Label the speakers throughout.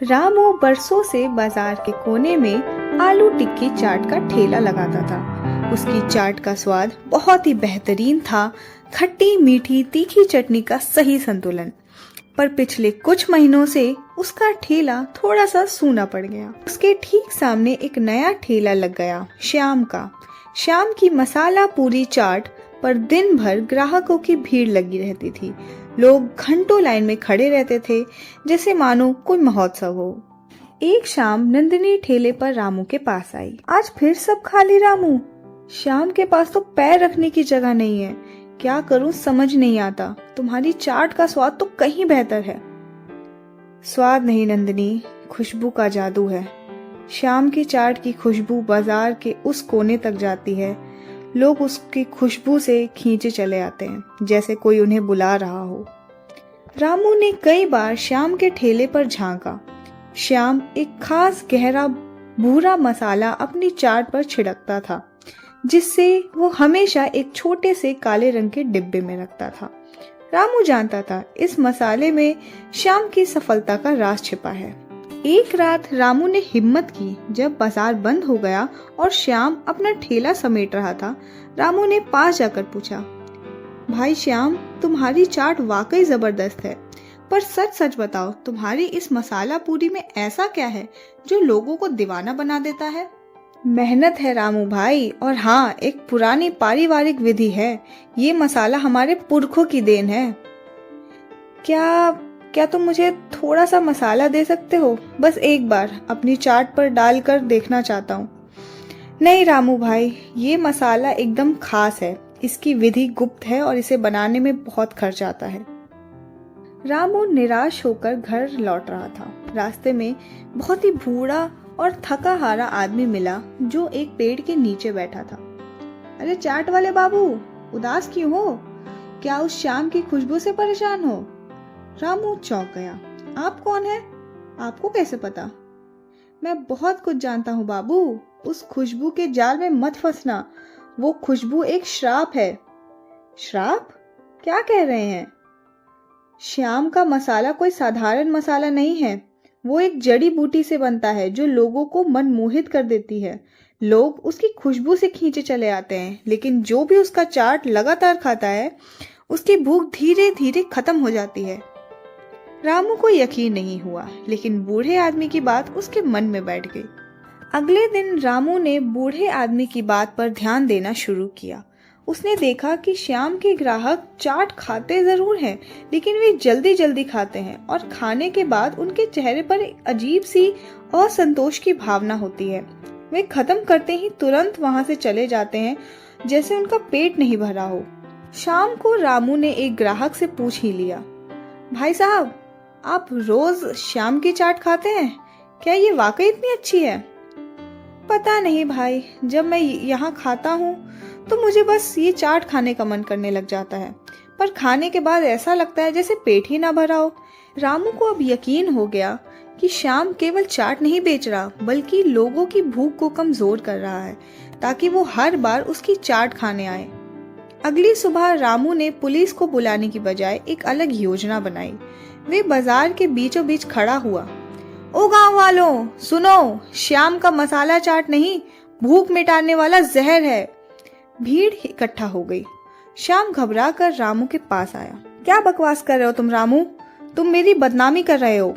Speaker 1: रामू बरसों से बाजार के कोने में आलू टिक्की चाट का ठेला लगाता था। उसकी चाट का स्वाद बहुत ही बेहतरीन था, खट्टी मीठी तीखी चटनी का सही संतुलन। पर पिछले कुछ महीनों से उसका ठेला थोड़ा सा सूना पड़ गया। उसके ठीक सामने एक नया ठेला लग गया, श्याम का। श्याम की मसाला पूरी चाट पर दिन भर ग्राहकों की भीड़ लगी रहती थी। लोग घंटों लाइन में खड़े रहते थे, जैसे मानो कोई महोत्सव हो। एक शाम नंदिनी ठेले पर रामू के पास आई। आज फिर सब खाली रामू। श्याम के पास तो पैर रखने की जगह नहीं है। क्या करूं समझ नहीं आता। तुम्हारी चाट का स्वाद तो कहीं बेहतर है। स्वाद नहीं नंदिनी, खुशबू का जादू है। श्याम की चाट की खुशबू बाजार के उस कोने तक जाती है। लोग उसकी खुशबू से खींचे चले आते हैं, जैसे कोई उन्हें बुला रहा हो। रामू ने कई बार श्याम के ठेले पर झांका। श्याम एक खास गहरा भूरा मसाला अपनी चाट पर छिड़कता था, जिससे वो हमेशा एक छोटे से काले रंग के डिब्बे में रखता था। रामू जानता था इस मसाले में श्याम की सफलता का राज छिपा है। एक रात रामू ने हिम्मत की। जब बाजार बंद हो गया और श्याम अपना ठेला समेट रहा था, रामू ने पास जाकर पूछा, भाई श्याम, तुम्हारी चाट वाकई जबरदस्त है, पर सच सच बताओ, तुम्हारी इस मसाला पूरी में ऐसा क्या है जो लोगों को दीवाना बना देता है? मेहनत है रामू भाई, और हाँ, एक पुरानी पारिवारिक विधि है। ये मसाला हमारे पुरखों की देन है। क्या तुम मुझे थोड़ा सा मसाला दे सकते हो? बस एक बार अपनी चाट पर डालकर देखना चाहता हूँ। नहीं रामू भाई, ये मसाला एकदम खास है। इसकी विधि गुप्त है और इसे बनाने में बहुत खर्च आता है। रामू निराश होकर घर लौट रहा था। रास्ते में बहुत ही बूढ़ा और थका हारा आदमी मिला, जो एक पेड़ के नीचे बैठा था। अरे चाट वाले बाबू, उदास क्यों हो? क्या उस शाम की खुशबू से परेशान हो? रामू चौंक गया। आप कौन है? आपको कैसे पता? मैं बहुत कुछ जानता हूँ बाबू। उस खुशबू के जाल में मत फंसना। वो खुशबू एक श्राप है। श्राप? क्या कह रहे हैं? श्याम का मसाला कोई साधारण मसाला नहीं है। वो एक जड़ी बूटी से बनता है जो लोगों को मनमोहित कर देती है। लोग उसकी खुशबू से खींचे चले आते हैं, लेकिन जो भी उसका चाट लगातार खाता है, उसकी भूख धीरे धीरे खत्म हो जाती है। रामू को यकीन नहीं हुआ, लेकिन बूढ़े आदमी की बात उसके मन में बैठ गई। अगले दिन रामू ने बूढ़े आदमी की बात पर ध्यान देना शुरू किया। उसने देखा कि श्याम के ग्राहक चाट खाते जरूर हैं, लेकिन वे जल्दी जल्दी खाते हैं और खाने के बाद उनके चेहरे पर एक अजीब सी असंतोष की भावना होती है। वे खत्म करते ही तुरंत वहां से चले जाते हैं, जैसे उनका पेट नहीं भरा हो। शाम को रामू ने एक ग्राहक से पूछ ही लिया, भाई साहब, आप रोज श्याम की चाट खाते हैं? क्या ये वाकई इतनी अच्छी है? पता नहीं भाई, जब मैं यहाँ खाता हूँ तो मुझे बस ये चाट खाने का मन करने लग जाता है, पर खाने के बाद ऐसा लगता है जैसे पेट ही ना भरा हो। रामू को अब यकीन हो गया कि श्याम केवल चाट नहीं बेच रहा, बल्कि लोगों की भूख को कमजोर कर रहा है, ताकि वो हर बार उसकी चाट खाने आए। अगली सुबह रामू ने पुलिस को बुलाने की बजाय एक अलग योजना बनाई। वे बाजार के बीचों बीच खड़ा हुआ। ओ गांव वालों, सुनो, श्याम का मसाला चाट नहीं, भूख मिटाने वाला जहर है। भीड़ इकट्ठा हो गई। श्याम घबरा कर रामू के पास आया। क्या बकवास कर रहे हो तुम रामू? तुम मेरी बदनामी कर रहे हो।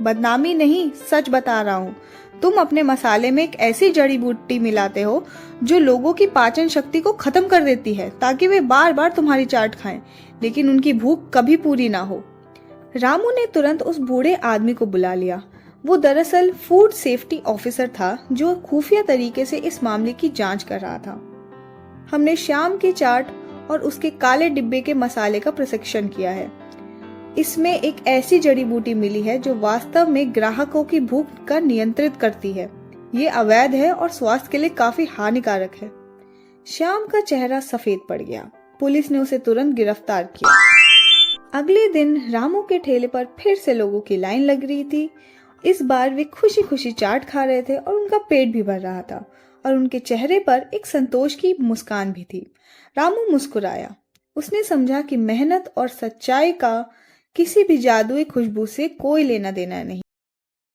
Speaker 1: बदनामी नहीं, सच बता रहा हूँ। तुम अपने मसाले में एक ऐसी जड़ी बूटी मिलाते हो जो लोगों की पाचन शक्ति को खत्म कर देती है, ताकि वे बार बार तुम्हारी चाट खाएं, लेकिन उनकी भूख कभी पूरी ना हो। रामू ने तुरंत उस बूढ़े आदमी को बुला लिया। वो दरअसल फूड सेफ्टी ऑफिसर था, जो खुफिया तरीके से इस मामले की जांच कर रहा था। हमने श्याम की चाट और उसके काले डिब्बे के मसाले का प्रशिक्षण किया है। इसमें एक ऐसी जड़ी बूटी मिली है जो वास्तव में ग्राहकों की भूख का नियंत्रित करती है। ये अवैध है और स्वास्थ्य के लिए काफी हानिकारक है। श्याम का चेहरा सफेद पड़ गया। पुलिस ने उसे तुरंत गिरफ्तार किया। अगले दिन रामू के ठेले पर फिर से लोगों की लाइन लग रही थी। इस बार वे खुशी खुशी चाट खा रहे थे और उनका पेट भी भर रहा था, और उनके चेहरे पर एक संतोष की मुस्कान भी थी। रामू मुस्कुराया। उसने समझा कि मेहनत और सच्चाई का किसी भी जादुई खुशबू से कोई लेना देना नहीं।